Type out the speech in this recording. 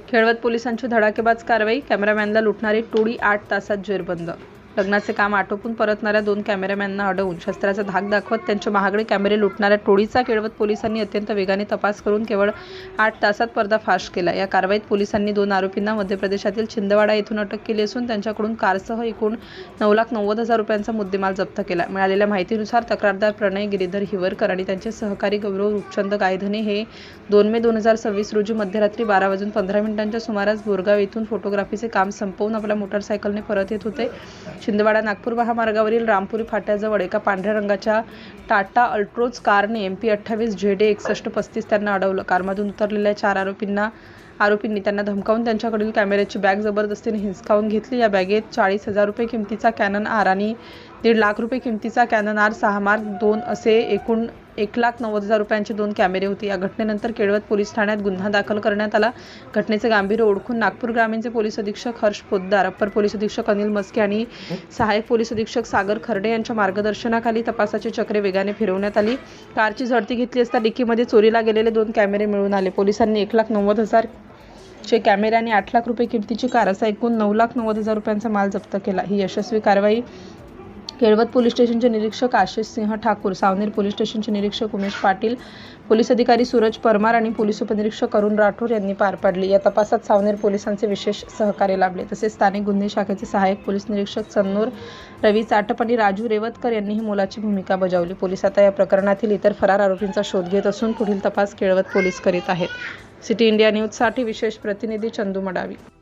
खेळवत पोलिसांची धडाकेबाज कारवाई. कॅमेरामॅनला लुटणारी टोळी 8 तासात जेरबंद. लग्नाचे काम आटोपून परतणाऱ्या 2 कॅमेरामॅनना अडवून शस्त्राचा धाक दाखवत त्यांचे महागडे कॅमेरे लुटणाऱ्या टोळीचा केळवत पोलिसांनी अत्यंत वेगाने तपास करून केवळ 8 तासात पर्दाफाश केला. या कारवाईत पोलिसांनी 2 आरोपींना मध्य प्रदेशातील छिंदवाडा येथून अटक केली असून त्यांच्याकडून कारसह एकूण 9,90,000 रुपयांचा मुद्देमाल जप्त केला. मिळालेल्या माहितीनुसार तक्रारदार प्रणय गिरीधर हिवरकर आणि त्यांचे सहकारी गौरव रूपचंद गायधने हे 2 मे 2026 रोजी मध्यरात्री 12:15 सुमारास बोरगाव येथून फोटोग्राफीचे काम संपवून आपल्या मोटारसायकलने परत येत होते. छिंदवाडा नागपूर महामार्गावरील रामपुरी फाट्याजवळ एका पांढऱ्या रंगाच्या टाटा अल्ट्रोज कारने MP 28 ZA 6135 त्यांना अडवलं. कारमधून उतरलेल्या 4 आरोपींनी त्यांना धमकावून त्यांच्याकडील कॅमेऱ्याची बॅग जबरदस्तीने हिसकावून घेतली. या बॅगेत 40,000 रुपये किमतीचा कॅनन R आणि 1.5 लाख रुपये किमतीचा कॅनन R 6 Mark II असे एकूण 1,90,000 रुपयांचे 2 कॅमेरे होते. या घटनेनंतर केळवत पोलीस ठाण्यात गुन्हा दाखल करण्यात आला. घटनेचे गांभीर्य ओळखून नागपूर ग्रामीणचे पोलीस अधीक्षक हर्ष पोद्दार, अप्पर पोलीस अधीक्षक अनिल मस्के आणि सहाय्यक पोलीस अधीक्षक सागर खर्डे यांच्या मार्गदर्शनाखाली तपासाची चक्रे वेगाने फिरवण्यात आली. कारची झडती घेतली असता डिक्कीमध्ये चोरीला गेलेले 2 कॅमेरे मिळून आले. पोलिसांनी 1,90,000 चे कॅमेरे आणि 8 लाख रुपये किमतीची कार असा एकूण 9,90,000 रुपयांचा माल जप्त केला. ही यशस्वी कारवाई केळवत पोलीस स्टेशनचे निरीक्षक आशिष सिंह ठाकूर, सावनेर पोलीस स्टेशनचे निरीक्षक उमेश पाटील, पोलीस अधिकारी सूरज परमार आणि पोलीस उपनिरीक्षक अरुण राठोड यांनी पार पाडली. या तपासात सावनेर पोलिसांचे विशेष सहकार्य लाभले. तसेच स्थानिक गुन्हे शाखेचे सहाय्यक पोलीस निरीक्षक चन्नोर रवी चाटप आणि राजू रेवतकर यांनीही मोलाची भूमिका बजावली. पोलीस आता या प्रकरणातील इतर फरार आरोपींचा शोध घेत असून पुढील तपास केळवत पोलीस करीत आहेत. सिटी इंडिया न्यूजसाठी विशेष प्रतिनिधी चंदू मडावी.